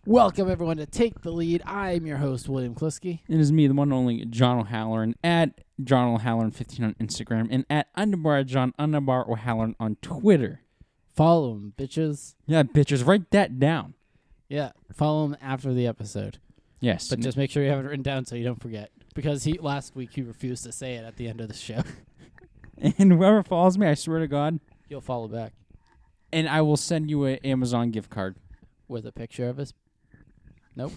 Welcome, everyone, to Take the Lead. I'm your host, William Kliske. It is me, the one and only John O'Halloran, at John O'Halloran 15 on Instagram, and at John O'Halloran on Twitter. Follow him, bitches. Yeah, bitches, write that down. Yeah, follow him after the episode. Yes. But just make sure you have it written down so you don't forget. Because last week he refused to say it at the end of the show. And whoever follows me, I swear to God. You'll follow back. And I will send you an Amazon gift card. With a picture of his... Nope.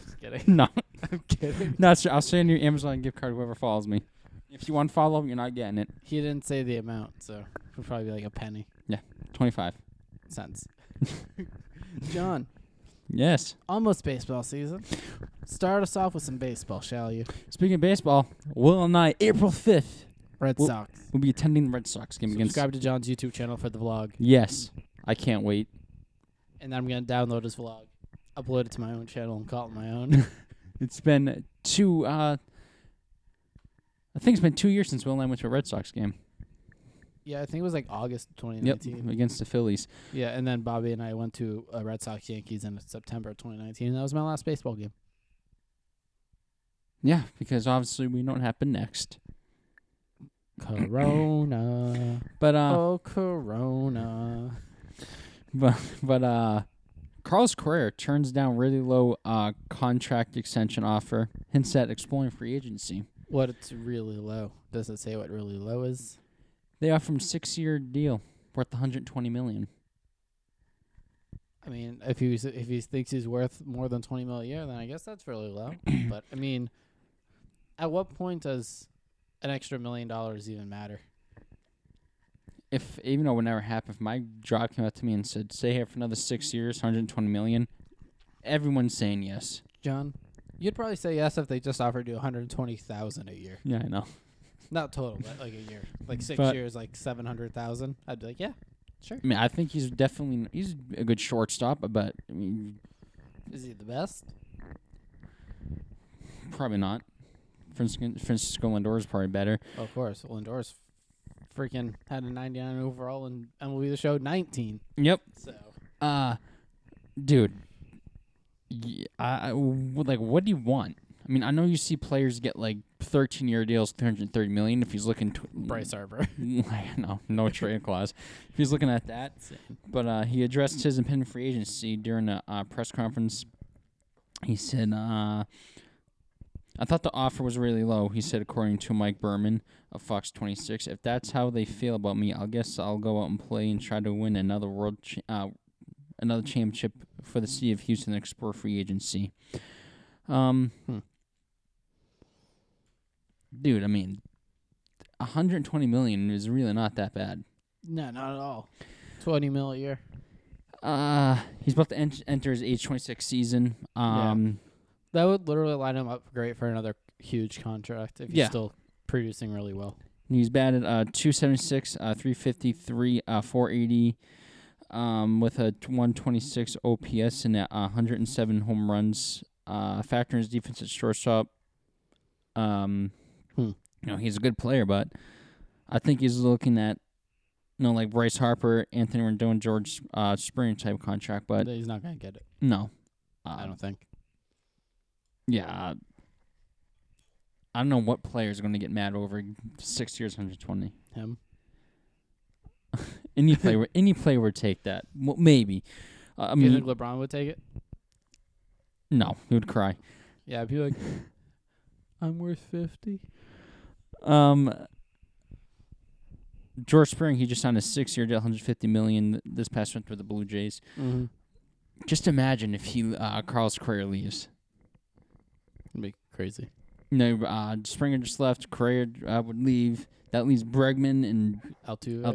Just kidding. No. I'm kidding. No, I'll send you an Amazon gift card whoever follows me. If you want to follow, you're not getting it. He didn't say the amount, so it'll probably be like a penny. Yeah, 25 cents. John. Yes. Almost baseball season. Start us off with some baseball, shall you? Speaking of baseball, Will and I, April 5th, Red Sox. We'll be attending the Red Sox game against... Subscribe to John's YouTube channel for the vlog. Yes. I can't wait. And then I'm going to download his vlog, upload it to my own channel, and call it my own. It's been I think it's been 2 years since Will and I went to a Red Sox game. Yeah, I think it was like August 2019. Yep, against the Phillies. Yeah, and then Bobby and I went to a Red Sox Yankees in September 2019, and that was my last baseball game. Yeah, because obviously we know what happened next. Corona. But oh, Corona. But Carlos Correa turns down really low contract extension offer, hints at exploring free agency. What's really low? Does it say what really low is? They offer him a 6-year deal worth $120 million. I mean, if he thinks he's worth more than $20 million a year, then I guess that's really low. But I mean, at what point does an extra $1 million even matter? Even though it would never happen, if my job came out to me and said, "Stay here for another 6 years, $120 million," everyone's saying yes. John, you'd probably say yes if they just offered you $120,000 a year. Yeah, I know. Not total, but like a year. Like 6 years, like $700,000. I'd be like, yeah, sure. I mean, I think he's a good shortstop, but I mean, is he the best? Probably not. Francisco Lindor is probably better. Oh, of course, Lindor's freaking had a 99 overall in MLB The Show 19. Yep. So, dude, what do you want? I mean, I know you see players get like 13-year deals, $330 million. If he's looking Bryce Harper, no trade clause. If he's looking at that, but he addressed his impending free agency during a press conference. He said, "I thought the offer was really low," he said, according to Mike Berman of Fox 26. "If that's how they feel about me, I guess I'll go out and play and try to win another another championship for the city of Houston and explore free agency." Dude, I mean, $120 million is really not that bad. No, not at all. $20 million a year. He's about to enter his age 26 season. That would literally line him up great for another huge contract if he's still producing really well. He's batted .276, .353, .480, with a 126 OPS and 107 home runs. Factor in his defense at shortstop. He's a good player, but I think he's looking at, like Bryce Harper, Anthony Rendon, George Springer type contract. But he's not going to get it. No, I don't think. Yeah, I don't know what players are going to get mad over 6 years, 120. Him. Any player would take that. Well, maybe. Do you think LeBron would take it? No, he would cry. Yeah, I'd be like, I'm worth 50. George Springer, he just signed a 6-year deal, $150 million this past winter with the Blue Jays. Mm-hmm. Just imagine if Carlos Correa leaves. It'd be crazy. Springer just left. Correa would leave. That leaves Bregman and Altuve.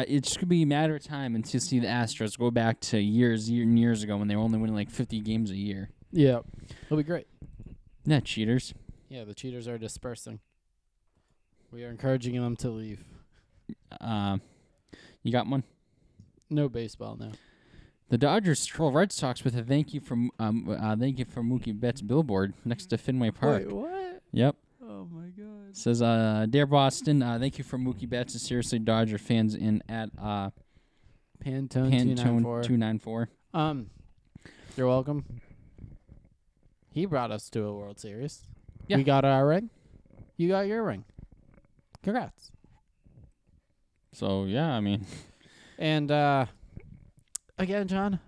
It's just going to be a matter of time until you see the Astros go back to years ago when they were only winning like 50 games a year. Yeah. It'll be great. Yeah, cheaters. Yeah, the cheaters are dispersing. We are encouraging them to leave. You got one? No baseball now. The Dodgers troll Red Sox with a thank you from Mookie Betts billboard next to Fenway Park. Wait, what? Yep. Oh my God. Says, "Dear Boston, thank you for Mookie Betts. Seriously, Dodger fans in at Pantone 294. You're You're welcome. He brought us to a World Series. Yeah. We got our ring. You got your ring. Congrats. So yeah, I mean, And again, John,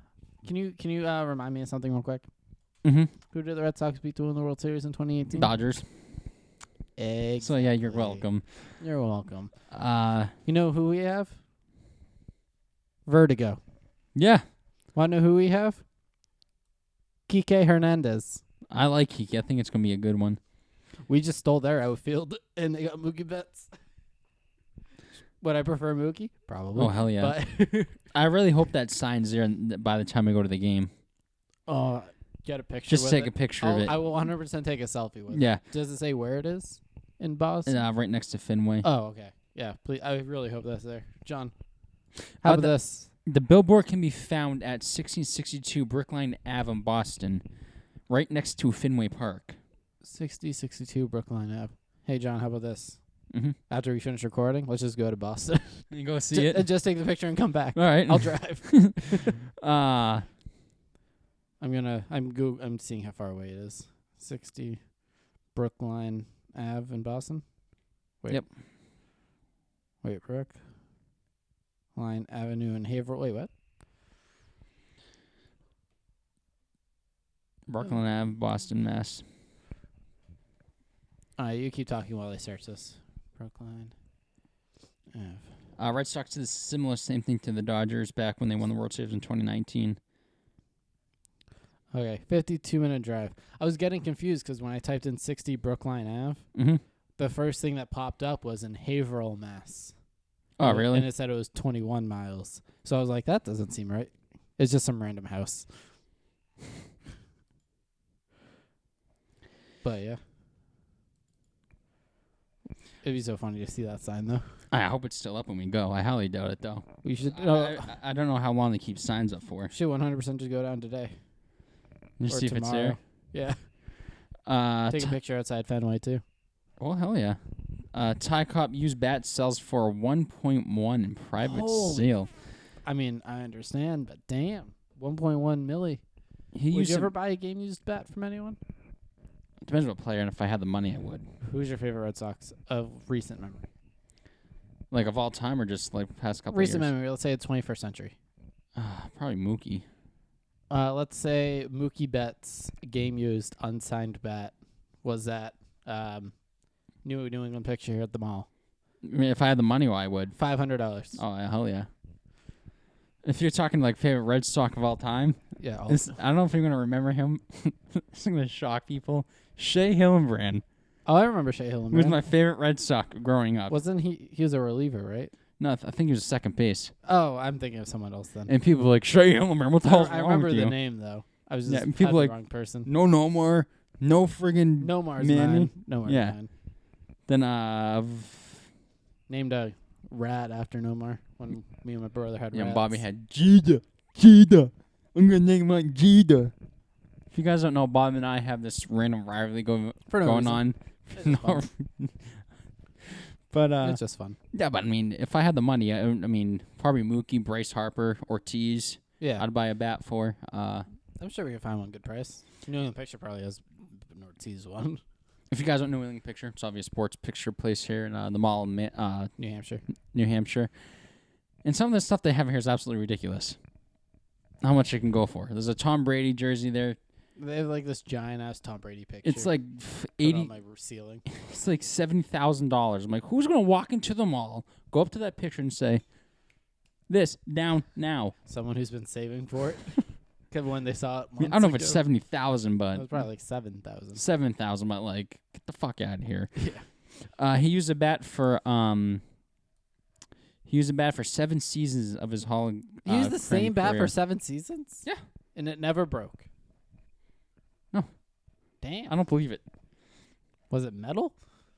can you remind me of something real quick? mm-hmm. Who did the Red Sox beat to win the World Series in 2018? Dodgers. Exactly. So yeah, you're welcome. You're welcome. Uh, You know who we have? Vertigo. yeah, Want to know who we have? Kike Hernandez. I like Kiki. I think it's gonna be a good one. We just stole their outfield, and they got Mookie Betts. Would I prefer Mookie? Probably. Oh hell yeah! But I really hope that sign's there by the time I go to the game. Get a picture. Just with take it. a picture of it. I will 100% take a selfie with it. Yeah, Does it say where it is in Boston? right next to Fenway. Oh, okay. Yeah, please. I really hope that's there. John, how about this? The billboard can be found at 1662 Brookline Ave in Boston, right next to Fenway Park. 6062 Brookline Ave. Hey, John, how about this? Mm-hmm. After we finish recording, let's just go to Boston. You go see it. Just take the picture and come back. All right. I'll drive. I'm seeing how far away it is. 60 Brookline Ave in Boston. Wait. Yep. Wait, Brookline Avenue in Haverhill. Wait, what? Brookline Ave, Boston, Mass. You keep talking while I search this. Brookline Ave. Red Sox did a similar same thing to the Dodgers back when they won the World Series in 2019. Okay, 52-minute drive. I was getting confused because when I typed in 60 Brookline Ave, Mm-hmm. the first thing that popped up was in Haverhill, Mass. Oh, really? And it said it was 21 miles. So I was like, that doesn't seem right. It's just some random house. But, yeah. It'd be so funny to see that sign, though. I hope it's still up when we go. I highly doubt it, though. We should I don't know how long they keep signs up for. should 100% just go down today. Just Or see if it's there. Yeah. Take a picture outside Fenway, too. Oh, hell yeah. Ty Cobb used bat sells for 1.1 in private Holy sale. I mean, I understand, but damn. 1.1 milli. He Would used you to- ever buy a game-used bat from anyone? Depends what player, and if I had the money, I would. Who's your favorite Red Sox of recent memory? Like of all time, or just like past couple Recent years? memory. Let's say it's 21st century. Probably Mookie. Let's say Mookie Betts' game-used unsigned bat was that New England picture here at the mall. I mean, if I had the money, well, I would. $500. Oh, yeah, hell yeah. If you're talking like favorite Red Sox of all time, Yeah. I don't know if you're gonna remember him. It's gonna shock people. Shea Hillenbrand Oh, I remember Shea Hillenbrand. was my favorite Red Sox growing up. Wasn't he? He was a reliever, right? No, I think he was second base. Oh, I'm thinking of someone else then. And people were like, Shea Hillenbrand, what the hell's I wão remember with the you? name though. I was Yeah, just and people had the like- wrong person. No more. No friggin' No Mars Manny? mine. No Mars Yeah. mine. Then Named a rat after Nomar when me and my brother had rats. Bobby had Jeter. I'm gonna name my Jeter. If you guys don't know, Bob and I have this random rivalry going For no reason. on. It's No, fun. but It's just fun. yeah, but I mean, if I had the money, I mean, probably Mookie, Bryce Harper, Ortiz. Yeah. I'd buy a bat for. I'm sure we can find one good price. New England Picture probably has an Ortiz one. If you guys don't know New England Picture, it's obviously a sports picture place here in the mall in New Hampshire. New Hampshire. And some of the stuff they have here is absolutely ridiculous. How much it can go for? There's a Tom Brady jersey there. They have like this giant ass Tom Brady picture. It's like put 80. on my ceiling. It's like $70,000. I'm like, who's gonna walk into the mall, go up to that picture, and say, "This down now"? Someone who's been saving for it. 'Cause when they saw it, I mean, I don't know if it's months 70,000, ago, it but was probably like 7,000. 7,000. But like, get the fuck out of here. Yeah. He used a bat for 7 seasons of his Hall. He used the same bat career. for 7 seasons. Yeah. And it never broke. No. Damn. I don't believe it. Was it metal?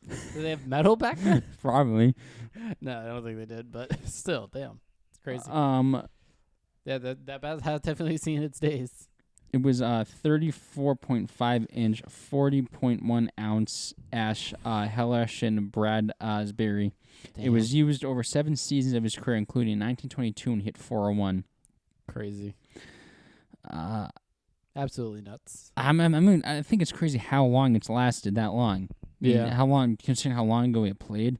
Did they have metal back then? Probably. No, I don't think they did. But still, damn, it's crazy. Yeah, that bat has definitely seen its days. It was 34.5 inch, 40.1 ounce Ash Hellash and Brad Asbury. It was used over 7 seasons of his career, including 1922, and hit 401. crazy. Absolutely nuts. I mean, I think it's crazy how long it's lasted that long. I mean, how long, considering how long ago it played.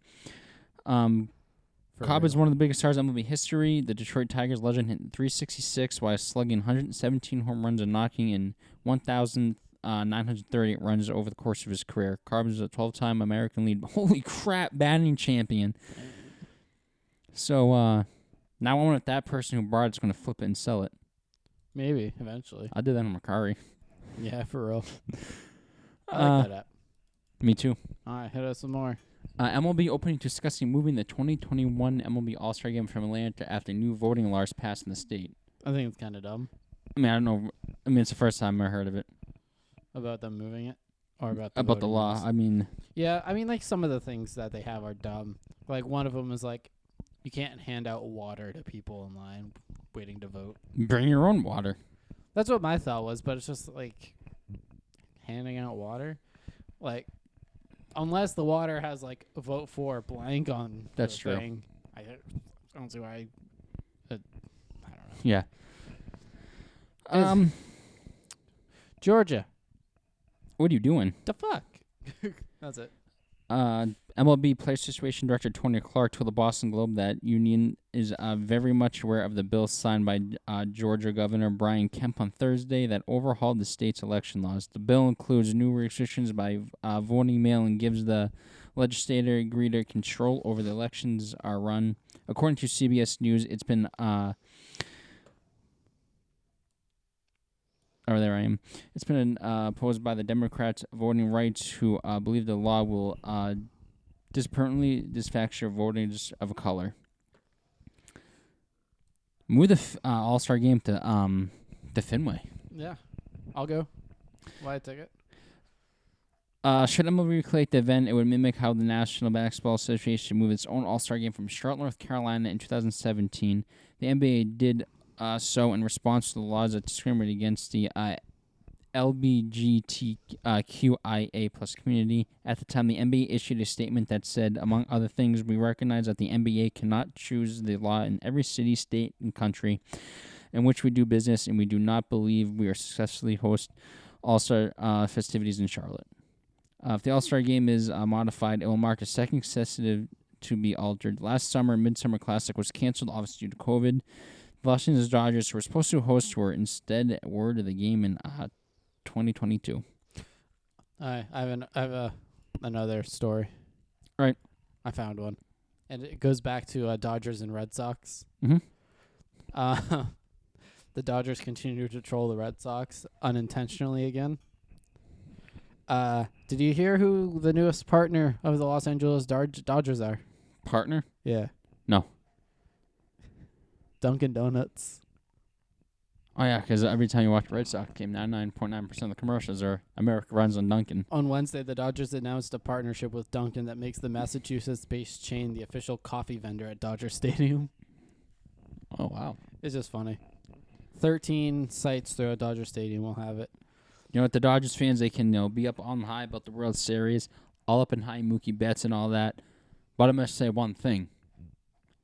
Cobb is one of the biggest stars in MLB history. The Detroit Tigers legend hit 366 while slugging 117 home runs and knocking in 1,938 runs over the course of his career. Cobb is a 12-time American League, holy crap, batting champion. So now I wonder if that person who brought it's going to flip it and sell it. Maybe, eventually. I did that on Macari. Yeah, for real. I like that app. Me too. All right, hit us some more. MLB opening discussing moving the 2021 MLB All-Star Game from Atlanta after new voting laws passed in the state. I think it's kind of dumb. I mean, I don't know. I mean, it's the first time I heard of it. About them moving it? Or about the law. laws? I mean... Yeah, I mean, like, some of the things that they have are dumb. Like, one of them is, like, you can't hand out water to people in line waiting to vote. Bring your own water. That's what my thought was, but it's just, like, handing out water? Like... Unless the water has, like, a vote for blank on That's the true. thing. I don't see why. I don't know. Yeah. Georgia. What are you doing? The fuck? That's it. MLB Player Situation Director Tony Clark told the Boston Globe that union is very much aware of the bill signed by Georgia Governor Brian Kemp on Thursday that overhauled the state's election laws. The bill includes new restrictions by voting mail and gives the legislature greater control over the elections are run. According to CBS News, it's been It's been opposed by the Democrats voting rights who believe the law will dispermanently disfavor voters of color. Move the All-Star Game to Fenway. Yeah. I'll go. Buy a ticket. Should MLB recreate the event, it would mimic how the National Basketball Association moved its own All-Star Game from Charlotte, North Carolina in 2017. The NBA did so in response to the laws that discriminate against the LGBTQIA plus community. At the time, the NBA issued a statement that said, among other things, we recognize that the NBA cannot choose the law in every city, state, and country in which we do business, and we do not believe we are successfully host All-Star festivities in Charlotte. If the All-Star Game is modified, it will mark the second successive to be altered. Last summer, Midsummer Classic was canceled, obviously due to COVID. The Los Angeles Dodgers were supposed to host were instead word of the game in 2022. I have another story. Right. I found one, and it goes back to Dodgers and Red Sox. Mm-hmm. The Dodgers continue to troll the Red Sox unintentionally again. Did you hear who the newest partner of the Los Angeles Dodgers are? Partner? Yeah. No. Dunkin' Donuts. Oh, yeah, because every time you watch Red Sox game, 99.9% of the commercials are America runs on Dunkin'. On Wednesday, the Dodgers announced a partnership with Dunkin' that makes the Massachusetts-based chain the official coffee vendor at Dodger Stadium. Oh, wow. It's just funny. 13 sites throughout Dodger Stadium will have it. You know what, the Dodgers fans, they can be up on high about the World Series, all up in high Mookie Betts and all that. But I must say one thing.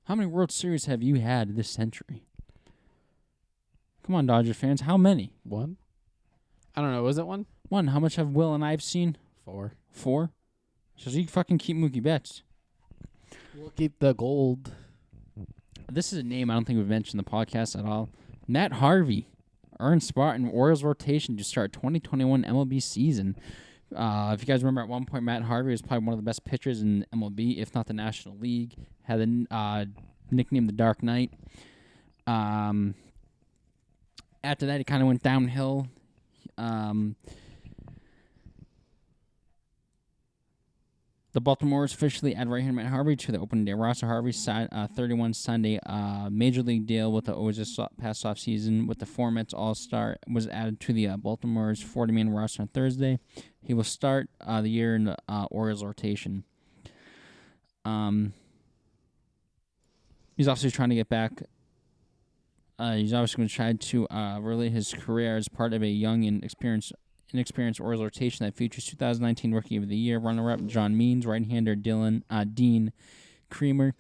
How many World Series have you had this century? Come on, Dodger fans. How many? One? I don't know. Was it one? One. How much have Will and I've seen? 4. 4? So you fucking keep Mookie Betts. We'll keep the gold. This is a name I don't think we've mentioned in the podcast at all. Matt Harvey earned spot in Orioles rotation to start 2021 MLB season. If you guys remember, at one point, Matt Harvey was probably one of the best pitchers in MLB, if not the National League. Had the nickname the Dark Knight. After that, he kind of went downhill. The Baltimore's officially add right-hand Matt Harvey to the opening day roster. Harvey signed 31 Sunday major league deal with the O's this past offseason. With the Formats All-Star was added to the Baltimore's 40-man roster on Thursday. He will start the year in the Orioles rotation. He's also trying to get back. He's obviously going to try to relate his career as part of a young and inexperienced Orioles rotation that features 2019 Rookie of the Year runner-up John Means, right-hander Dean Creamer,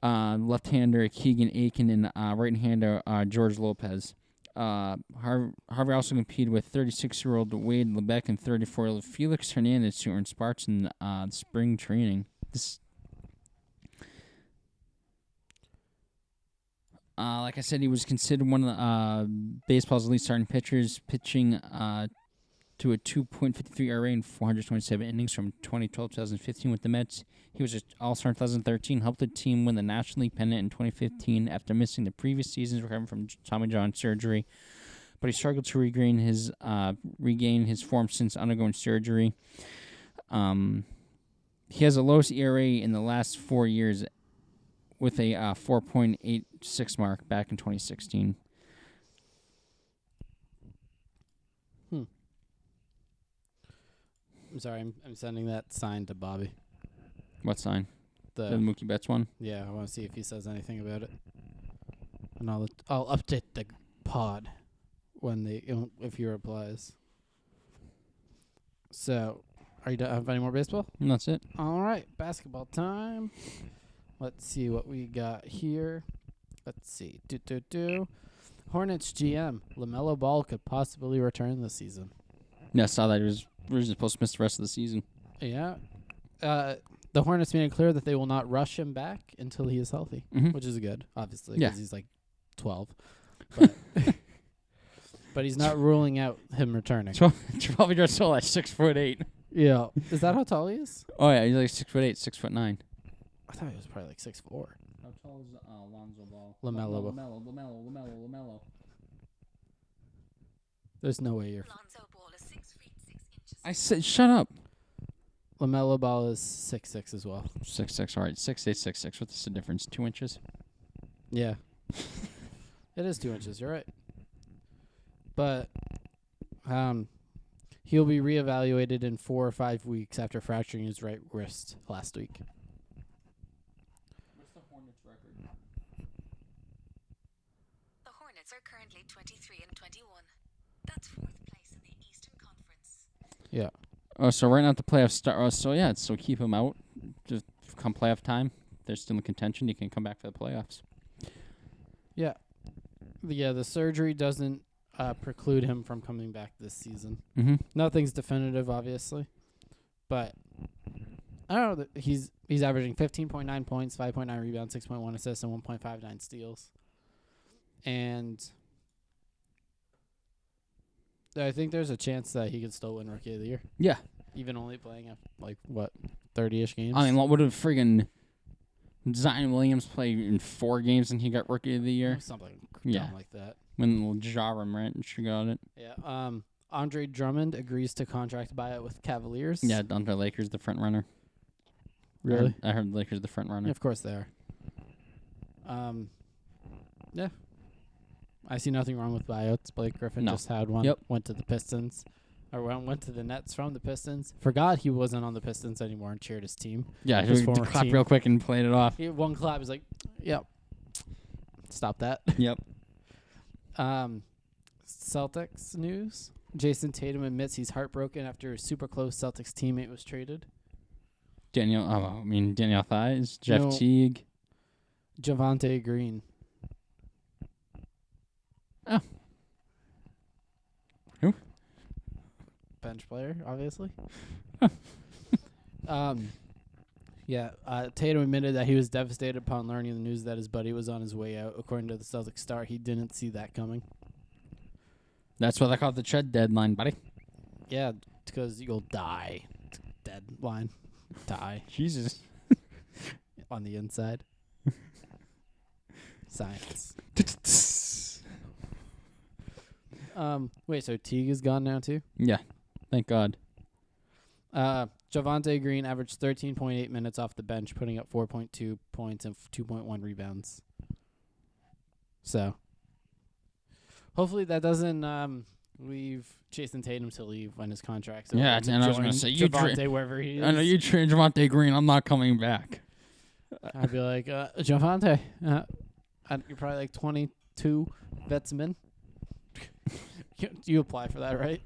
left-hander Keegan Aiken, and right-hander George Lopez. Harvey also competed with 36-year-old Wade Lebec and 34-year-old Felix Hernandez, who earned spots in spring training. Like I said, he was considered one of the baseball's elite starting pitchers, pitching to a 2.53 ERA in 427 innings from 2012 to 2015 with the Mets. He was an All-Star in 2013, helped the team win the National League pennant in 2015 after missing the previous seasons recovering from Tommy John surgery. But he struggled to regain his form since undergoing surgery. He has the lowest ERA in the last 4 years with a 4.86 mark back in 2016. I'm sorry, I'm sending that sign to Bobby. What sign? The Mookie Betts one? Yeah, I want to see if he says anything about it. And I'll update the pod if he replies. So, are you done? Have any more baseball? And that's it. All right, basketball time. Let's see what we got here. Let's see. Hornets GM LaMelo Ball could possibly return this season. Yeah, I saw that he was originally supposed to miss the rest of the season. Yeah. The Hornets made it clear that they will not rush him back until he is healthy, which is good, obviously, because he's like 12. But but he's not ruling out him returning. Probably just still like 6'8". Yeah. Is that how tall he is? Oh yeah, he's like 6'8", 6'9". I thought he was probably like 6'4". How tall is Lonzo Ball? LaMelo. There's no way you're. Lonzo Ball is 6 feet 6 inches. I said, shut up. LaMelo Ball is 6'6" as well. 6'6", all right. 6'8", 6'6". What's the difference? 2 inches? Yeah. It is 2 inches, you're right. But he'll be reevaluated in 4 or 5 weeks after fracturing his right wrist last week. What's the Hornets record? The Hornets are currently 23-21. That's 4th place in the Eastern Conference. Yeah. Oh, so right now the playoffs start. Oh, so keep him out. Just come playoff time, they're still in contention. You can come back for the playoffs. Yeah. The surgery doesn't preclude him from coming back this season. Mm-hmm. Nothing's definitive, obviously, but I don't know. He's averaging 15.9 points, 5.9 rebounds, 6.1 assists, and 1.59 steals. And I think there's a chance that he could still win Rookie of the Year. Yeah. Even only playing 30-ish games. I mean, what would have friggin' Zion Williams played in 4 games and he got Rookie of the Year? Something dumb like that. When Jara Ranch got it. Yeah. Andre Drummond agrees to contract buyout with Cavaliers. Yeah, under Lakers, the front runner. Really? I heard the Lakers the front runner. Yeah, of course they are. Yeah. I see nothing wrong with buyouts. Blake Griffin just had one. Yep. Went to the Pistons. Or went to the Nets from the Pistons. Forgot he wasn't on the Pistons anymore and cheered his team. Yeah, his he former clapped team. real quick and played it off. He had one clap. He's like, yep. Stop that. Yep. Celtics news. Jason Tatum admits he's heartbroken after a super close Celtics teammate was traded. Daniel Thies, Jeff Teague. Javonte Green. Oh. Who? Bench player, obviously. Tatum admitted that he was devastated upon learning the news that his buddy was on his way out. According to the Celtics Star, he didn't see that coming. That's what I call the trade deadline, buddy. Yeah, because you'll die. Deadline. Die. Jesus. On the inside. Science. Wait, so Teague is gone now too? Yeah. Thank God. Javonte Green averaged 13.8 minutes off the bench, putting up 4.2 points and 2.1 rebounds. So, hopefully that doesn't leave Jason Tatum to leave when his contract's over. Yeah, and I was going to say, you Javonte wherever he is. I know you trade Javonte Green. I'm not coming back. I'd be like, Javonte, you're probably like 22 vetsman. You apply for that, right?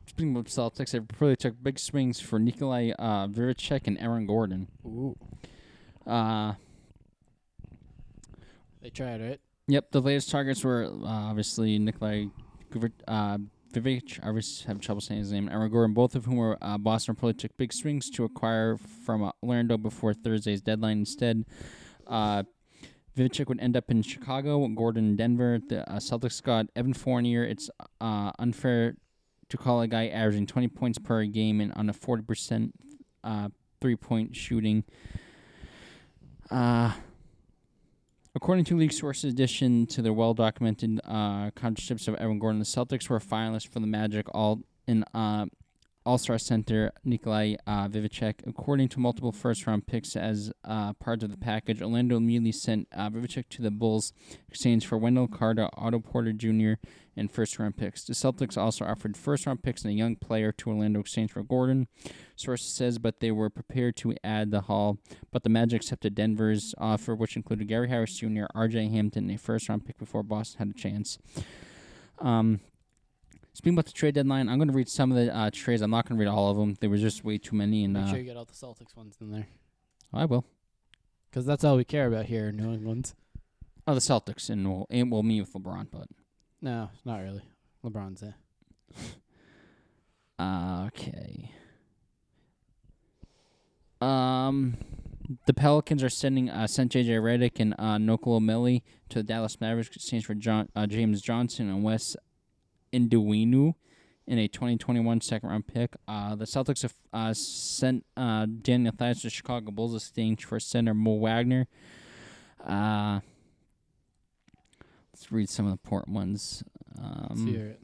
Speaking of Celtics, they really took big swings for Nikolai Viricek and Aaron Gordon. Ooh. They tried, right? Yep, the latest targets were obviously Nikolai Vivich. I always have trouble saying his name. Aaron Gordon, both of whom were Boston reportedly took big swings to acquire from Orlando before Thursday's deadline. Instead, Vivich would end up in Chicago, Gordon in Denver. The Celtics got Evan Fournier. It's unfair to call a guy averaging 20 points per game and on a 40% 3-point shooting. According to league sources, addition to their well-documented contracts of Evan Gordon, the Celtics were finalists for the Magic All-Star center Nikolai Vivicek. According to multiple first-round picks as part of the package, Orlando immediately sent Vivicek to the Bulls, exchange for Wendell Carter, Otto Porter Jr., and first-round picks. The Celtics also offered first-round picks and a young player to Orlando exchange for Gordon. Sources says, but they were prepared to add the haul. But the Magic accepted Denver's offer, which included Gary Harris Jr., R.J. Hampton, and a first-round pick before Boston had a chance. Speaking about the trade deadline, I'm going to read some of the trades. I'm not going to read all of them. There was just way too many. And Make sure you get all the Celtics ones in there. I will. Because that's all we care about here in New England. Oh, the Celtics, and we'll meet with LeBron, but... No, not really. LeBron's there. Okay. The Pelicans are sent J.J. Redick and Nikola Melli to the Dallas Mavericks in exchange for James Johnson and Wes Nduwinu in a 2021 second-round pick. The Celtics have sent Daniel Theis to Chicago Bulls in exchange for center Mo Wagner. Let's read some of the important ones. Let's hear it.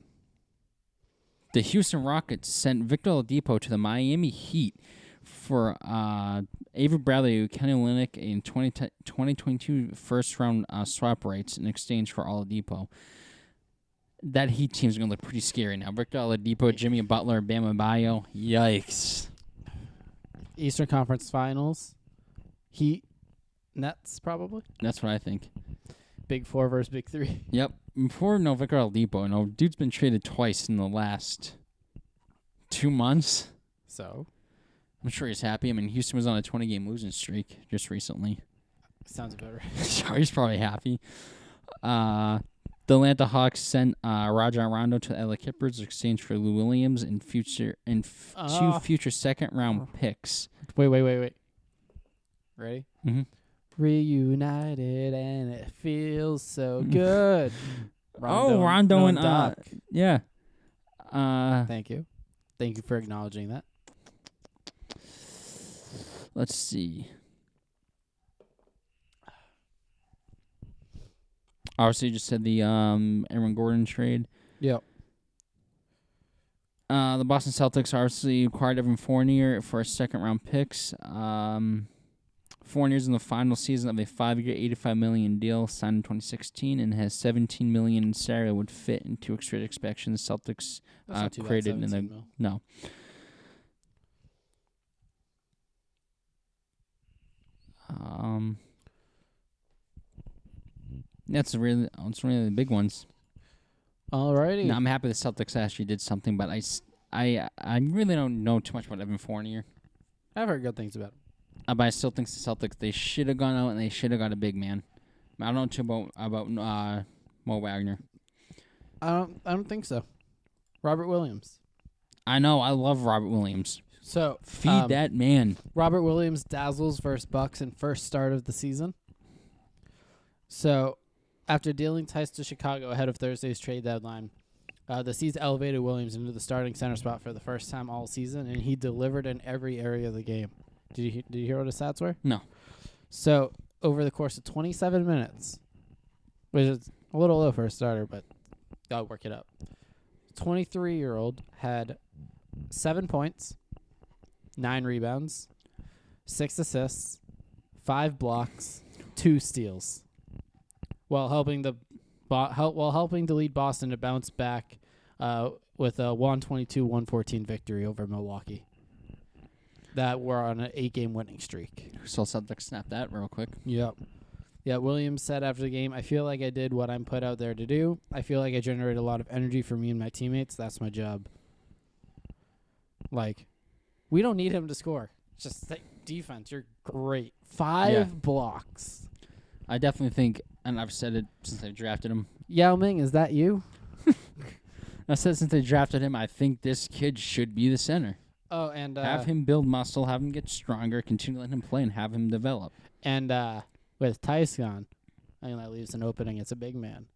The Houston Rockets sent Victor Oladipo to the Miami Heat for Avery Bradley, Kenny Olynyk, and 2022 first-round swap rights in exchange for Oladipo. That Heat team's going to look pretty scary now. Victor Oladipo, Jimmy Butler, Bam Adebayo. Yikes. Eastern Conference Finals. Heat. Nets, probably. That's what I think. Big 4 versus Big 3. Yep. Before Victor Oladipo, dude's been traded twice in the last 2 months. So? I'm sure he's happy. I mean, Houston was on a 20-game losing streak just recently. Sounds about right. So he's probably happy. The Atlanta Hawks sent Rajon Rondo to the LA Clippers in exchange for Lou Williams and two future second-round picks. Wait. Ready? Mm-hmm. Reunited and it feels so good. Rondo and Doc. Yeah. Thank you for acknowledging that. Let's see. Obviously, you just said the Aaron Gordon trade. Yep. The Boston Celtics obviously acquired Evan Fournier for second-round picks. Fournier's in the final season of a 5-year, $85 million deal signed in 2016 and has $17 million in salary would fit into extra expectations. Celtics created in the mil. No. That's really the big ones. Alrighty. No, I'm happy the Celtics actually did something, but I really don't know too much about Evan Fournier. I've heard good things about him. But I still think the Celtics, they should have gone out and they should have got a big man. I don't know too about Mo Wagner. I don't think so. Robert Williams. I know. I love Robert Williams. So Feed that man. Robert Williams dazzles versus Bucks in first start of the season. So after dealing ties to Chicago ahead of Thursday's trade deadline, the Seas elevated Williams into the starting center spot for the first time all season, and he delivered in every area of the game. Did you hear what his stats were? No. So over the course of 27 minutes, which is a little low for a starter, but gotta work it up. 23-year-old had 7 points, 9 rebounds, 6 assists, 5 blocks, 2 steals, while helping to lead Boston to bounce back with a 122-114 victory over Milwaukee. That were on an 8-game winning streak. So Celtics snap that real quick. Yep. Yeah, Williams said after the game, I feel like I did what I'm put out there to do. I feel like I generated a lot of energy for me and my teammates. That's my job. Like, we don't need him to score. Just defense. You're great. 5 blocks. I definitely think and I've said it since they drafted him. Yao Ming, is that you? I said since they drafted him, I think this kid should be the center. Oh, and Have him build muscle, have him get stronger, continue to let him play, and have him develop. And with Tice gone, I think that leaves an opening. It's a big man.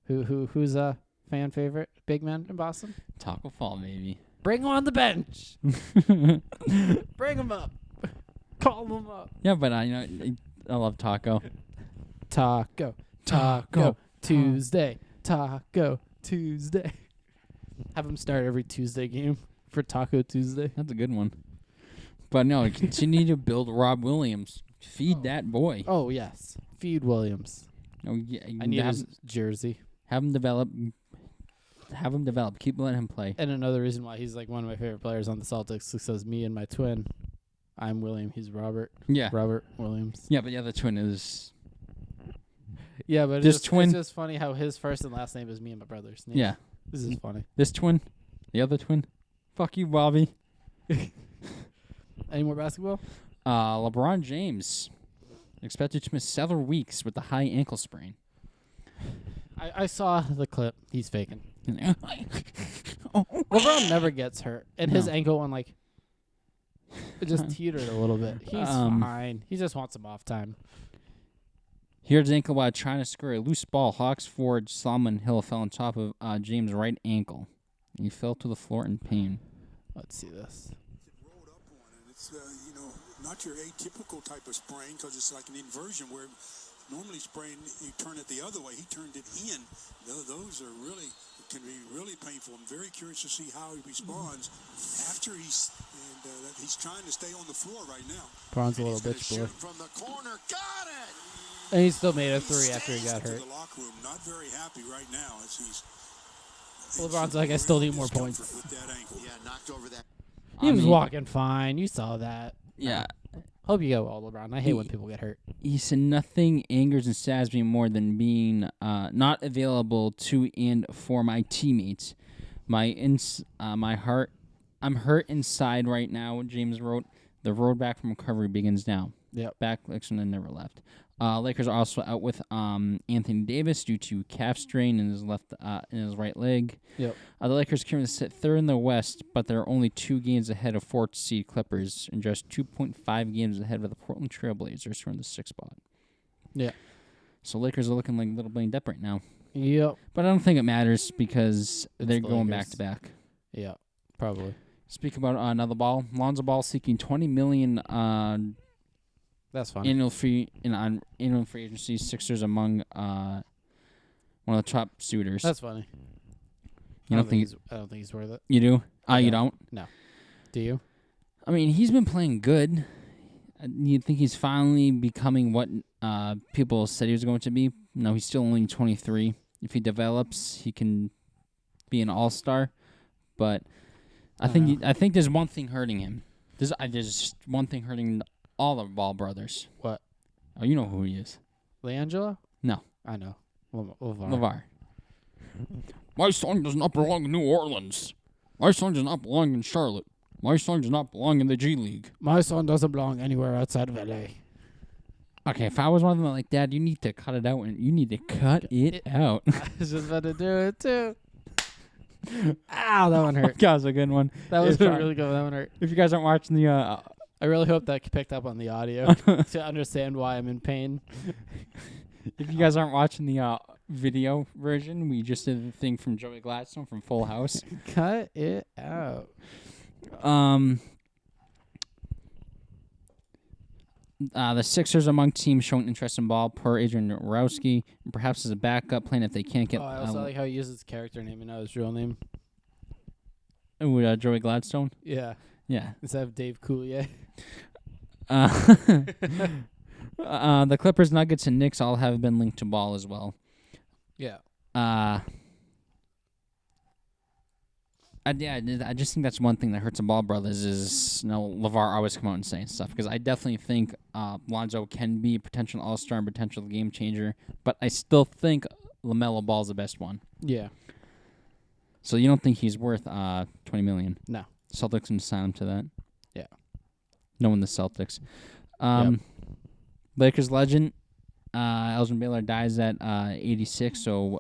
Who's a fan favorite big man in Boston? Taco Fall, maybe. Bring him on the bench. Bring him up. Call him up. Yeah, but I love Taco. Taco Tuesday. Taco Tuesday. Have him start every Tuesday game for Taco Tuesday. That's a good one. But no, continue to build Rob Williams. Feed that boy. Oh, yes. Feed Williams. Oh, yeah, I need his jersey. Have him develop. Keep letting him play. And another reason why he's like one of my favorite players on the Celtics is because me and my twin, I'm William, he's Robert. Yeah. Robert Williams. Yeah, but the other twin is... Yeah, but This twin... it's just funny how his first and last name is me and my brother's name. Yeah. This is funny. This twin, the other twin. Fuck you, Bobby. Any more basketball? LeBron James expected to miss several weeks with the high ankle sprain. I saw the clip. He's faking. LeBron never gets hurt. And his ankle one, like, it just teetered a little bit. He's fine. He just wants some off time. He hurt his ankle while trying to score a loose ball. Hawks forward Solomon Hill fell on top of James' right ankle. He fell to the floor in pain. Let's see this. Rolled up on it. It's not your atypical type of sprain because it's like an inversion where normally sprain you turn it the other way. He turned it in. Those are can be really painful. I'm very curious to see how he responds after he's trying to stay on the floor right now. LeBron's a little bitch boy. From the corner, got it. And he still made a three after he got hurt. The locker room, not very happy right now as he's. LeBron's like, I still need more points. With that ankle. Yeah, knocked over that. He was walking fine. You saw that. Yeah. Hope you get well, LeBron. I hate when people get hurt. He said nothing angers and saddens me more than being not available to and for my teammates. My heart, I'm hurt inside right now. James wrote, the road back from recovery begins now. Yep. Back and then never left. Lakers are also out with Anthony Davis due to calf strain in his right leg. Yep. The Lakers currently sit third in the West, but they're only 2 games ahead of 4th seed Clippers and just 2.5 games ahead of the Portland Trailblazers, who are in the 6th spot. Yeah. So Lakers are looking like a little banged up right now. Yep. But I don't think it matters because they're the going Lakers. back to back. Yeah, probably. Speak about another ball. Lonzo Ball seeking $20 million. That's fine. Annual free agency. Sixers among one of the top suitors. That's funny. You don't think I don't think he's worth it. you do? You don't? No. Do you? I mean, he's been playing good. You think he's finally becoming what people said he was going to be? No, he's still only 23. If he develops, he can be an all-star. But I think there's one thing hurting him. There's one thing hurting all the Ball brothers. What? Oh, you know who he is. LiAngelo? No. I know. LeVar. LeVar. My son does not belong in New Orleans. My son does not belong in Charlotte. My son does not belong in the G League. My son doesn't belong anywhere outside of L.A. Okay, if I was one of them, like, Dad, you need to cut it out, and you need to cut it out. I was just about to do it, too. Ow, that one hurt. That was a good one. That was really good. That one hurt. If you guys aren't watching the... I really hope that picked up on the audio to understand why I'm in pain. If you guys aren't watching the video version, we just did the thing from Joey Gladstone from Full House. Cut it out. The Sixers among teams showing interest in Ball per Adrian Wojnarowski, and perhaps as a backup plan if they can't get... I also like how he uses his character name and not his real name. Joey Gladstone? Yeah. Yeah. Instead of Dave Coulier. The Clippers, Nuggets, and Knicks all have been linked to Ball as well. Yeah. I just think that's one thing that hurts the Ball brothers is, LeVar always come out and saying stuff, because I definitely think Lonzo can be a potential all-star and potential game changer, but I still think LaMelo Ball's the best one. Yeah. So you don't think he's worth $20 million? No. Celtics can sign him to that? Yeah. Knowing the Celtics. Lakers legend, Elgin Baylor dies at 86, so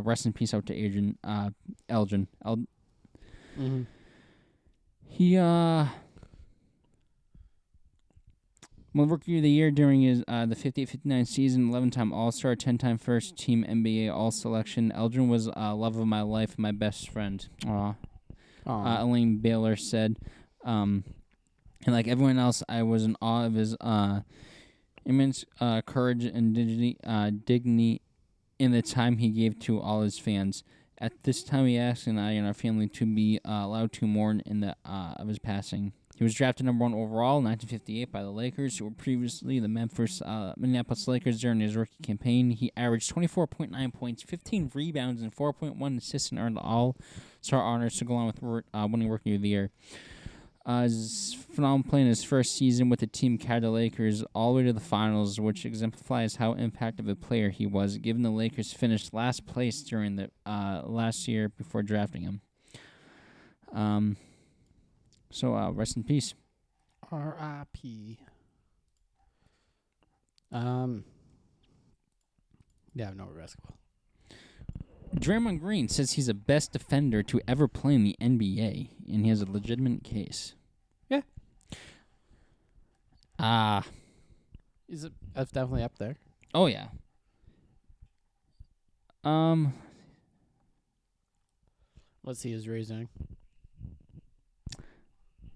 rest in peace out to Elgin. Mm-hmm. He won Rookie of the Year during his the 58-59 season, 11-time All-Star, 10-time first-team NBA All-Selection. Elgin was love of my life, my best friend. Elaine Baylor said. And like everyone else, I was in awe of his immense courage and dignity in the time he gave to all his fans. At this time, he asked and I and our family to be allowed to mourn in the of his passing. He was drafted number 1 overall in 1958 by the Lakers, who were previously the Minneapolis Lakers during his rookie campaign. He averaged 24.9 points, 15 rebounds, and 4.1 assists and earned all-star honors to go on with winning Rookie of the Year. His phenomenal play in his first season with the team carried the Lakers all the way to the finals, which exemplifies how impactful a player he was, given the Lakers finished last place during the last year before drafting him. So rest in peace. R.I.P. Yeah, no basketball. Draymond Green says he's the best defender to ever play in the NBA, and he has a legitimate case. Yeah. That's definitely up there. Oh yeah. Let's see his reasoning.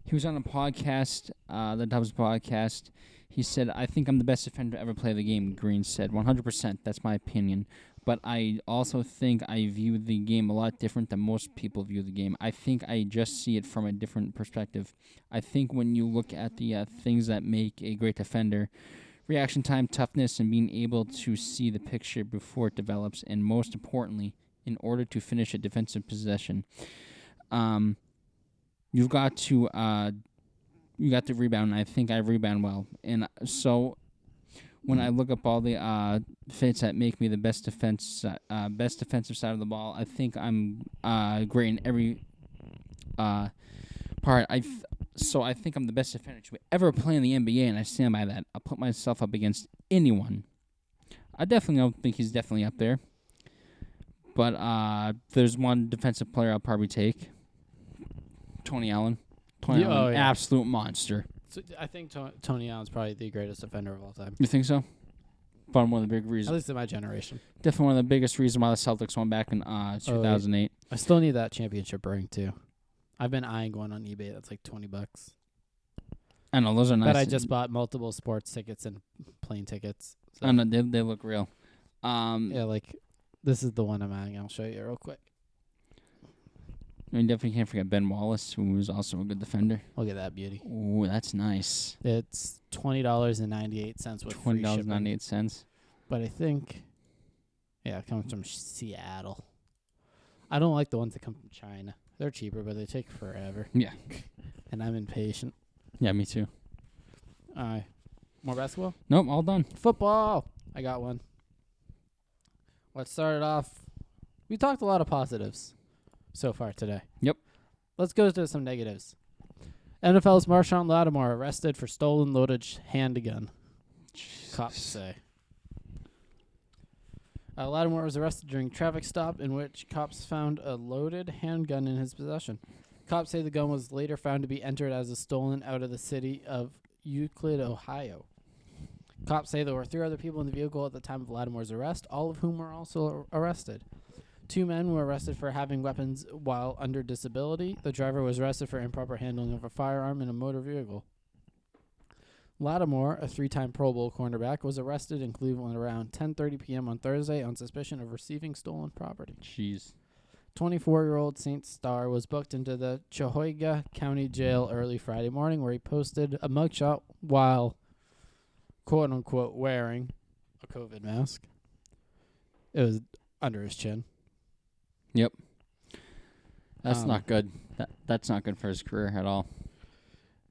He was on a podcast, the Dubs podcast. He said, I think I'm the best defender to ever play the game, Green said. 100%, that's my opinion. But I also think I view the game a lot different than most people view the game. I think I just see it from a different perspective. I think when you look at the things that make a great defender, reaction time, toughness, and being able to see the picture before it develops, and most importantly, in order to finish a defensive possession, you've got to rebound, and I think I rebound well. And so when I look up all the fits that make me the best defensive side of the ball, I think I'm great in every part. So I think I'm the best defender to ever play in the NBA, and I stand by that. I'll put myself up against anyone. I definitely don't think he's definitely up there. But there's one defensive player I'll probably take. Tony Allen. Tony Allen, yeah. Absolute monster. So I think Tony Allen's probably the greatest defender of all time. You think so? But one of the big At reasons. least in my generation. Definitely one of the biggest reasons why the Celtics won back in 2008. I still need that championship ring, too. I've been eyeing one on eBay. That's like $20. I know, those are nice. But I just bought multiple sports tickets and plane tickets. So. I know, they look real. Yeah, like, this is the one I'm eyeing. I'll show you real quick. I mean, definitely can't forget Ben Wallace, who was also a good defender. Look at that beauty. Ooh, that's nice. It's $20.98 with free shipping. $20.98. But I think, yeah, it comes from Seattle. I don't like the ones that come from China. They're cheaper, but they take forever. Yeah. And I'm impatient. Yeah, me too. More basketball? Nope, all done. Football. I got one. Let's start it off. We talked a lot of positives so far today. Yep. Let's go to some negatives. NFL's Marshon Lattimore arrested for stolen loaded handgun. Cops say. Lattimore was arrested during a traffic stop in which cops found a loaded handgun in his possession. Cops say the gun was later found to be entered as a stolen out of the city of Euclid, Ohio. Cops say there were 3 other people in the vehicle at the time of Lattimore's arrest, all of whom were also arrested. 2 men were arrested for having weapons while under disability. The driver was arrested for improper handling of a firearm in a motor vehicle. Lattimore, a 3-time Pro Bowl cornerback, was arrested in Cleveland around 10:30 p.m. on Thursday on suspicion of receiving stolen property. Jeez. 24-year-old Saint Star was booked into the Cuyahoga County Jail early Friday morning, where he posted a mugshot while, quote-unquote, wearing a COVID mask. It was under his chin. Yep. That's not good. That's not good for his career at all.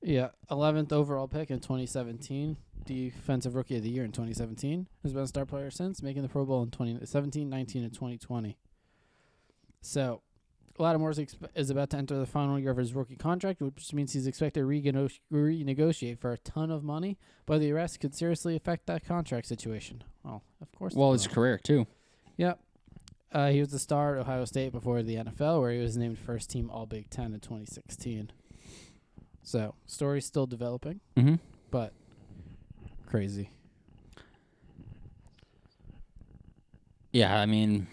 Yeah, 11th overall pick in 2017. Defensive Rookie of the Year in 2017. Has been a star player since, making the Pro Bowl in 2017, 19, and 2020. So, Lattimore is about to enter the final year of his rookie contract, which means he's expected to renegotiate for a ton of money, but the arrest could seriously affect that contract situation. Well, of course. Well, his career, too. Yep. He was the star at Ohio State before the NFL, where he was named first team All-Big Ten in 2016. So, story's still developing, but crazy. Yeah, I mean,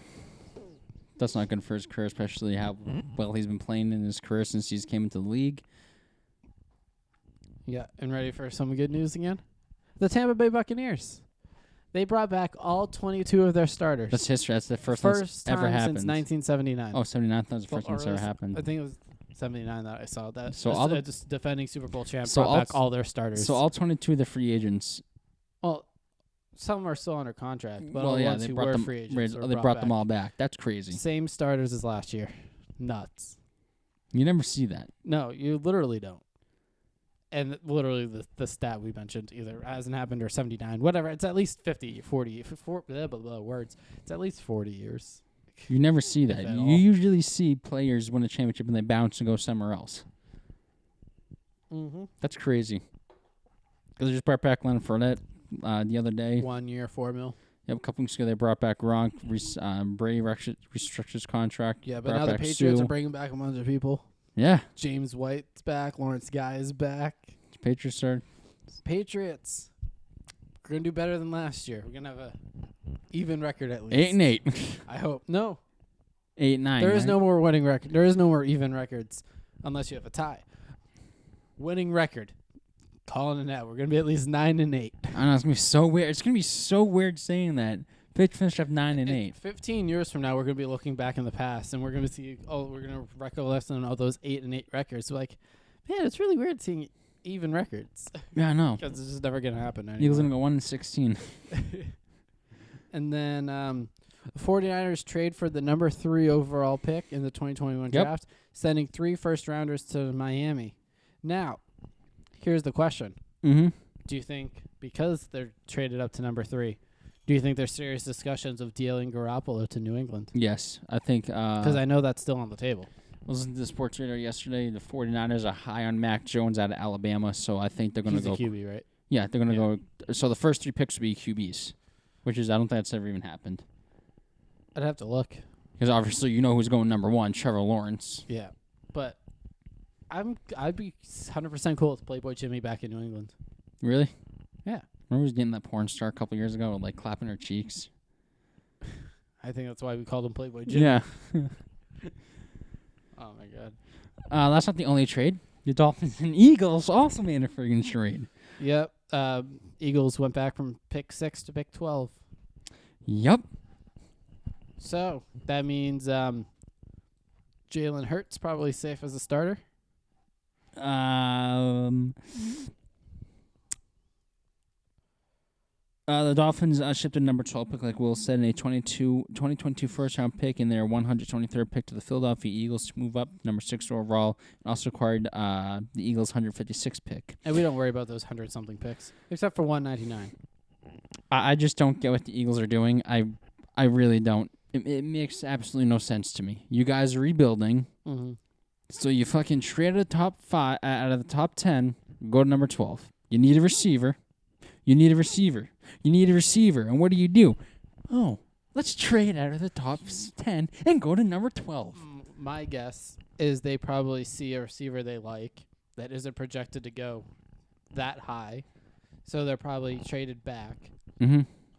that's not good for his career, especially how well he's been playing in his career since he's came into the league. Yeah, and ready for some good news again? The Tampa Bay Buccaneers. They brought back all 22 of their starters. That's history. That's the first time ever happened since 1979. Oh, 79. That was the first time it's ever happened. I think it was 79 that I saw that. So all the just defending Super Bowl champs so brought back all their starters. So all 22 of the free agents. Well, some are still under contract, but well, all the yeah, ones they who brought were them. free agents They brought them all back. That's crazy. Same starters as last year. Nuts. You never see that. No, you literally don't. And literally the stat we mentioned either hasn't happened or 79, whatever. It's at least 50, 40, blah, blah, blah, words. It's at least 40 years. You never see that. at You all. usually see players win a championship and they bounce and go somewhere else. Mm-hmm. That's crazy. Because they just brought back Leonard Fournette the other day. 1 year, $4 million. Yep, a couple weeks ago they brought back Gronk. Brady restructured his contract. Yeah, but brought now the back Patriots Sue. are bringing back a bunch of people. Yeah, James White's back. Lawrence Guy is back. Patriots are. Patriots. We're going to do better than last year. We're going to have a even record at least. 8-8. I hope. No. 8-9. There is right? no more winning record. There is no more even records unless you have a tie. Winning record. Calling it out. We're going to be at least 9-8. I know, it's going to be so weird. It's going to be so weird saying that. Pitch finished up 9-8. 15 years from now, we're going to be looking back in the past, and we're going to see, we're going to recollect on all those 8-8 records. So like, man, it's really weird seeing even records. Yeah, I know. Because it's just never going to happen anymore. Eagles going to go 1-16. And then the 49ers trade for the number 3 overall pick in the 2021 draft, sending 3 first-rounders to Miami. Now, here's the question. Mm-hmm. Do you think, because they're traded up to number 3, do you think there's serious discussions of dealing Garoppolo to New England? Yes, I think. Because I know that's still on the table. I listened to the sports radar yesterday. The 49ers are high on Mac Jones out of Alabama, so I think they're going to go. He's a QB, right? Yeah, they're going to go. So the first 3 picks will be QBs, which is I don't think that's ever even happened. I'd have to look. Because obviously you know who's going number 1, Trevor Lawrence. Yeah, but I'd be 100% cool with Playboy Jimmy back in New England. Really? Yeah. Remember he was dating that porn star a couple years ago, like clapping her cheeks? I think that's why we called him Playboy Jimmy. Yeah. Oh my God. That's not the only trade. The Dolphins and Eagles also made a friggin' trade. Yep. Eagles went back from pick 6 to pick 12. Yep. So that means Jalen Hurts probably safe as a starter. The Dolphins shipped a number 12 pick, like Will said, and a 2022 first-round pick in their 123rd pick to the Philadelphia Eagles to move up number 6 overall, and also acquired the Eagles' 156th pick. And we don't worry about those 100-something picks, except for 199. I just don't get what the Eagles are doing. I really don't. It makes absolutely no sense to me. You guys are rebuilding, so you fucking trade out of the top 5, out of the top 10, go to number 12. You need a receiver. You need a receiver. You need a receiver. And what do? Oh, let's trade out of the top 10 and go to number 12. My guess is they probably see a receiver they like that isn't projected to go that high. So they're probably traded back,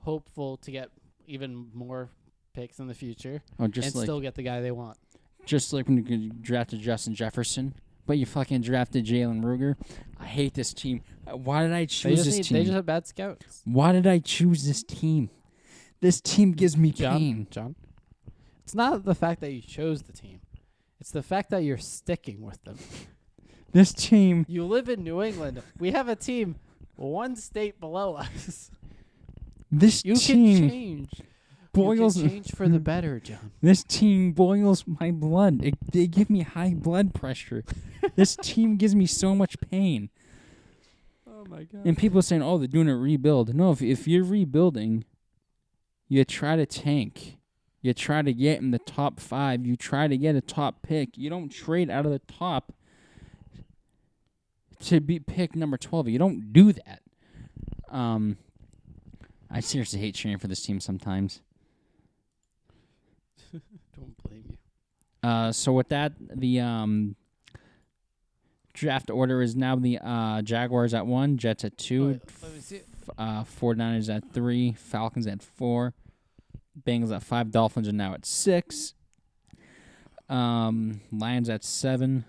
hopeful to get even more picks in the future, and still get the guy they want. Just like when you drafted Justin Jefferson, but you fucking drafted Jalen Ruger. I hate this team. Why did I choose this team? They just have bad scouts. Why did I choose this team? This team gives me pain. John, it's not the fact that you chose the team. It's the fact that you're sticking with them. This team. You live in New England. We have a team 1 state below us. This You team can change. boils. You can change for the better, John. This team boils my blood. They give me high blood pressure. This team gives me so much pain. Oh my God. And people are saying, "Oh, they're doing a rebuild." No, if you're rebuilding, you try to tank. You try to get in the top 5. You try to get a top pick. You don't trade out of the top to be pick number 12. You don't do that. I seriously hate cheering for this team sometimes. Don't blame you. So with that, the draft order is now the Jaguars at 1, Jets at 2, Let me see it. 49ers at 3, Falcons at 4, Bengals at 5, Dolphins are now at 6, Lions at 7,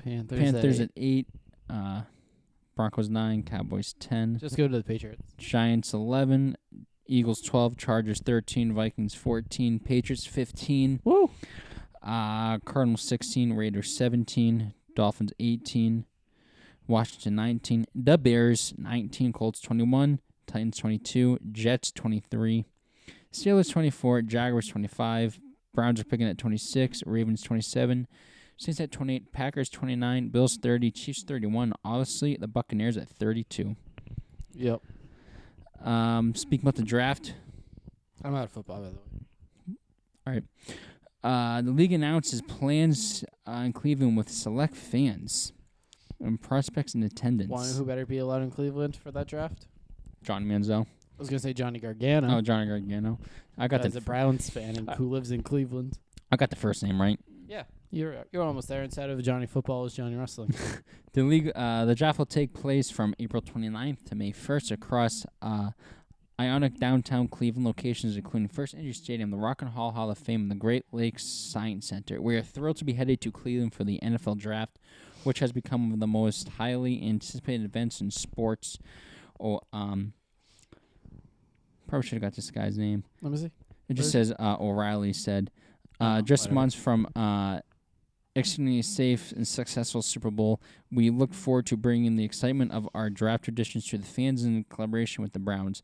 Panthers at 8, Broncos 9, Cowboys 10, Just go to the Patriots. Giants 11, Eagles 12, Chargers 13, Vikings 14, Patriots 15, Woo! Cardinals 16, Raiders 17, Dolphins 18, Washington 19, the Bears 19, Colts 21, Titans 22, Jets 23, Steelers 24, Jaguars 25, Browns are picking at 26, Ravens 27, Saints at 28, Packers 29, Bills 30, Chiefs 31. Obviously, the Buccaneers at 32. Yep. Speaking about the draft, I'm out of football, by the way. all right. The league announces plans in Cleveland with select fans and prospects in attendance. Want who better be allowed in Cleveland for that draft? John Manziel. I was gonna say Johnny Gargano. Oh, Johnny Gargano. I got As a Browns fan and who lives in Cleveland. I got the first name right. Yeah, you're almost there. Instead of Johnny Football is Johnny Wrestling. The league, the draft will take place from April 29th to May 1st across Ionic downtown Cleveland locations, including First Energy Stadium, the Rock and Hall Hall of Fame, and the Great Lakes Science Center. We are thrilled to be headed to Cleveland for the NFL Draft, which has become one of the most highly anticipated events in sports. Probably should have got this guy's name. Let me see. It just says O'Reilly said, just whatever. months from extremely safe and successful Super Bowl, we look forward to bringing the excitement of our draft traditions to the fans in collaboration with the Browns.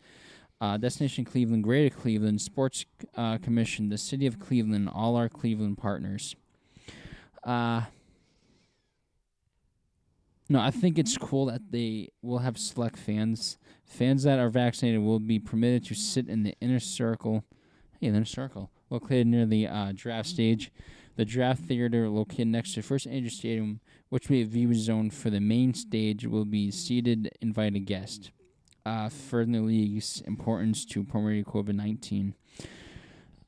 Destination Cleveland, Greater Cleveland, Sports Commission, the City of Cleveland, all our Cleveland partners. No, I think it's cool that they will have select fans. Fans that are vaccinated will be permitted to sit in the inner circle. Hey, the inner circle. Located near the draft stage. The draft theater, located next to First Energy Stadium, which will be a view zone for the main stage, will be seated invited guests. Further the league's importance to promoting COVID-19.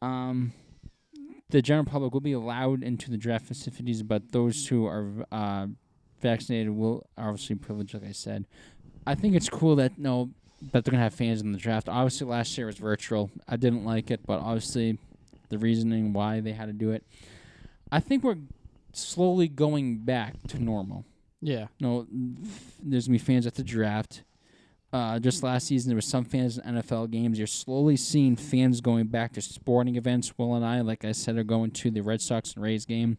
The general public will be allowed into the draft festivities, but those who are vaccinated will obviously privileged, like I said. I think it's cool that that they're gonna have fans in the draft. Obviously, last year was virtual. I didn't like it, but obviously, the reasoning why they had to do it. I think we're slowly going back to normal. Yeah. There's gonna be fans at the draft. Just last season, there was some fans in NFL games. You're slowly seeing fans going back to sporting events. Will and I, like I said, are going to the Red Sox and Rays game.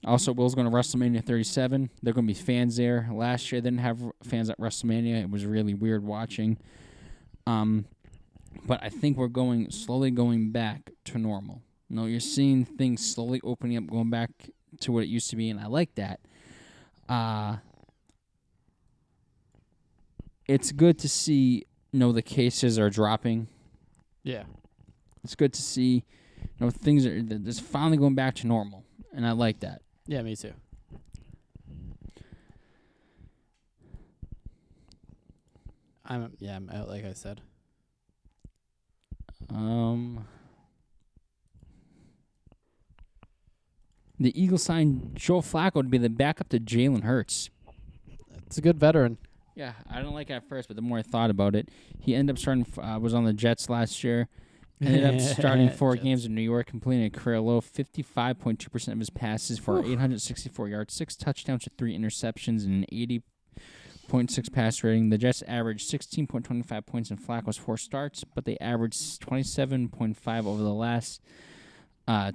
Also, Will's going to WrestleMania 37. There are going to be fans there. Last year, they didn't have fans at WrestleMania. It was really weird watching. But I think we're slowly going back to normal. You're seeing things slowly opening up, going back to what it used to be, and I like that. It's good to see, the cases are dropping. Yeah. It's good to see, things are just finally going back to normal, and I like that. Yeah, me too. I'm out, like I said. The Eagles signed Joe Flacco to be the backup to Jalen Hurts. It's a good veteran. Yeah, I don't like it at first, but the more I thought about it, he ended up starting. Was on the Jets last year. Ended up starting 4 games in New York, completing a career low 55.2% of his passes for 864 yards, 6 touchdowns to 3 interceptions, and an 80.6 pass rating. The Jets averaged 16.25 points in Flacco's 4 starts, but they averaged 27.5 over the last of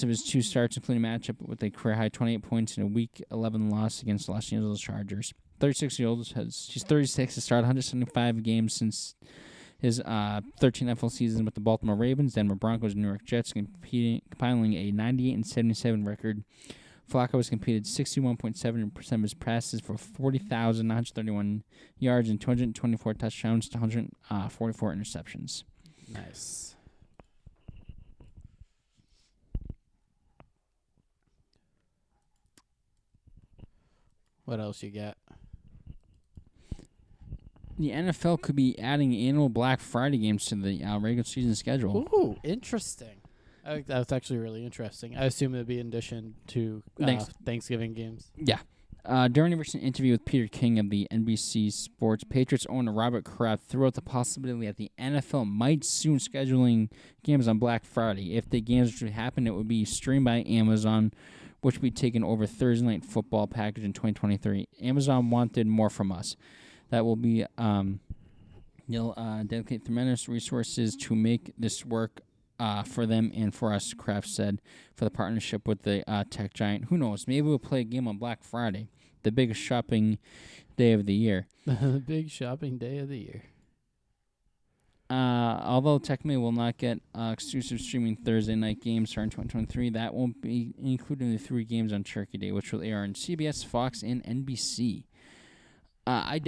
his 2 starts, including a matchup with a career-high 28 points in a Week 11 loss against the Los Angeles Chargers. 36-year-old she's 36, has started 175 games since his 13 NFL seasons with the Baltimore Ravens, Denver Broncos, and New York Jets, compiling a 98-77 record Flacco has completed 61.7% of his passes for 40,931 yards and 224 touchdowns to 144 interceptions. Nice. What else you got? The NFL could be adding annual Black Friday games to the regular season schedule. Ooh, interesting. That's actually really interesting. I assume it'd be in addition to Thanksgiving games. Yeah. During a recent interview with Peter King of the NBC Sports, Patriots owner Robert Kraft threw out the possibility that the NFL might soon scheduling games on Black Friday. If the games actually happen, it would be streamed by Amazon, which would be taken over Thursday Night Football package in 2023. Amazon wanted more from us. That will be they'll dedicate tremendous resources to make this work for them and for us, Kraft said, for the partnership with the tech giant. Who knows? Maybe we'll play a game on Black Friday, the biggest shopping day of the year. The big shopping day of the year. Although technically we'll not get exclusive streaming Thursday night games starting 2023, that won't be including the 3 games on Turkey Day, which will air on CBS, Fox, and NBC. I'd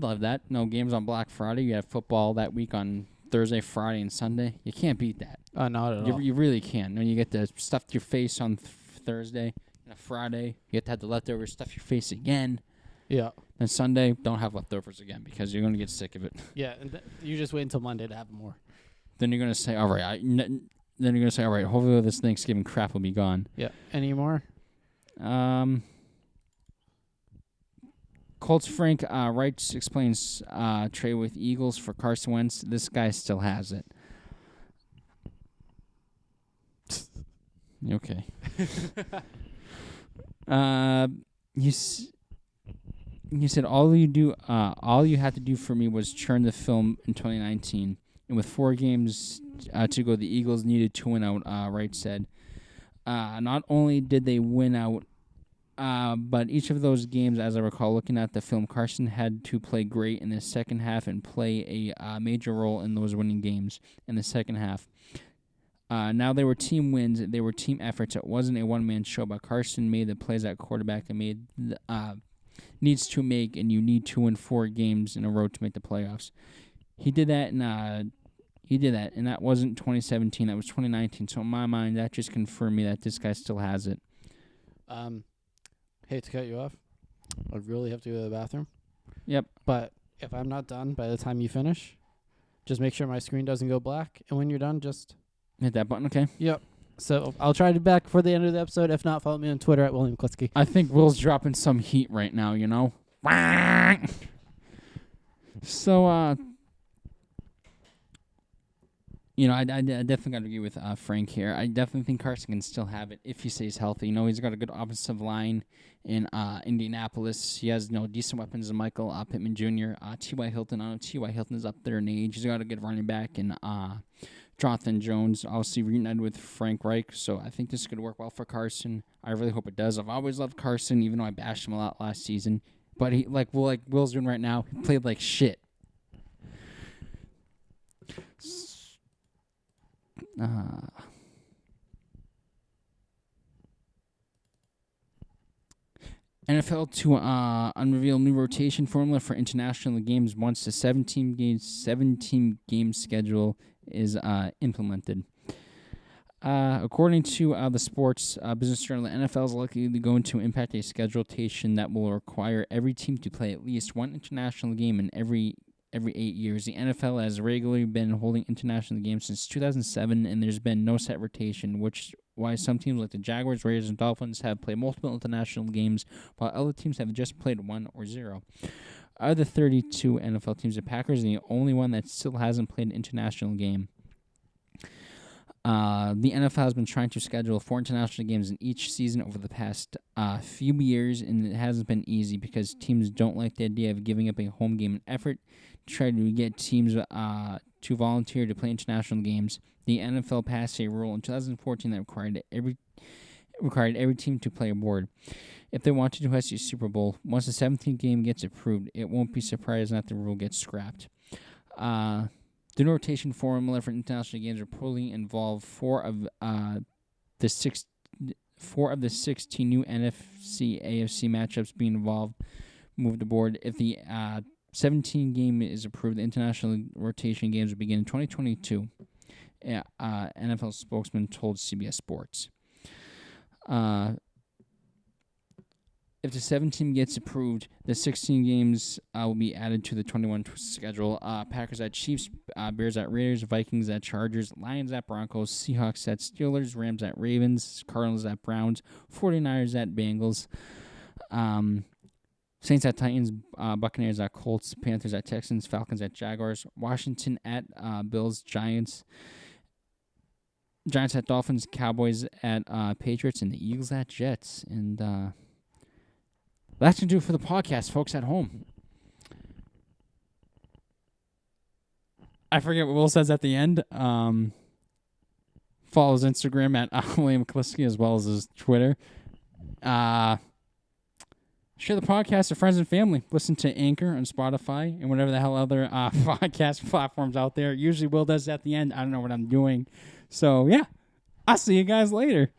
love that. No games on Black Friday. You have football that week on Thursday, Friday, and Sunday. You can't beat that. Not at all. You really can't. When you get to stuff your face on Thursday and Friday, you get to have the leftovers stuff your face again. Yeah. And Sunday, don't have leftovers again because you're going to get sick of it. Yeah, and you just wait until Monday to have more. Then you're going to say, all right, hopefully this Thanksgiving crap will be gone. Yeah. Any more? Colts Frank Reich explains trade with Eagles for Carson Wentz. This guy still has it. Okay. He said all you had to do for me was churn the film in 2019, and with 4 games to go, the Eagles needed to win out. Wright said. Not only did they win out, but each of those games, as I recall, looking at the film, Carson had to play great in the second half and play a major role in those winning games in the second half. Now they were team wins, they were team efforts. It wasn't a one-man show, but Carson made the plays at quarterback and made needs to make, and you need to win 4 games in a row to make the playoffs. He did that, and that wasn't 2017. That was 2019. So in my mind, that just confirmed me that this guy still has it. Hate to cut you off. I really have to go to the bathroom. Yep. But if I'm not done by the time you finish, just make sure my screen doesn't go black. And when you're done, just hit that button, okay? Yep. So I'll try to be back for the end of the episode. If not, follow me on Twitter at William Klitsky. I think Will's dropping some heat right now, you know? So, I definitely got to agree with Frank here. I definitely think Carson can still have it if he stays healthy. He's got a good offensive line in Indianapolis. He has decent weapons in Michael Pittman Jr., T.Y. Hilton. I don't know if T.Y. Hilton is up there in age. He's got a good running back in Jonathan Jones. Obviously reunited with Frank Reich, so I think this could work well for Carson. I really hope it does. I've always loved Carson, even though I bashed him a lot last season. But he, like Will's doing right now, he played like shit. NFL to unreveal new rotation formula for international games once the 17 game schedule is implemented. According to the Sports Business Journal, the NFL is likely going to impact a schedule rotation that will require every team to play at least one international game in every 8 years. The NFL has regularly been holding international games since 2007, and there's been no set rotation, which why some teams like the Jaguars, Raiders, and Dolphins have played multiple international games, while other teams have just played 1 or 0. Out of the 32 NFL teams, the Packers are the only one that still hasn't played an international game. The NFL has been trying to schedule 4 international games in each season over the past few years, and it hasn't been easy because teams don't like the idea of giving up a home game in effort to try to get teams to volunteer to play international games. The NFL passed a rule in 2014 that required every team to play abroad if they wanted to host a Super Bowl. Once the 17th game gets approved, it won't be surprising that the rule gets scrapped. The new rotation formula for international games reportedly involve 4 of the 4 of the 16 new NFC AFC matchups being involved moved aboard. If the 17 game is approved, the international rotation games will begin in 2022. NFL spokesman told CBS Sports. If the 17 gets approved, the 16 games will be added to the 21 schedule. Packers at Chiefs, Bears at Raiders, Vikings at Chargers, Lions at Broncos, Seahawks at Steelers, Rams at Ravens, Cardinals at Browns, 49ers at Bengals, Saints at Titans, Buccaneers at Colts, Panthers at Texans, Falcons at Jaguars, Washington at Bills, Giants at Dolphins, Cowboys at Patriots, and the Eagles at Jets. And that's going to do it for the podcast, folks at home. I forget what Will says at the end. Follow his Instagram at William Kliski as well as his Twitter. Share the podcast with friends and family. Listen to Anchor and Spotify and whatever the hell other podcast platforms out there. Usually Will does at the end. I don't know what I'm doing. So, yeah. I'll see you guys later.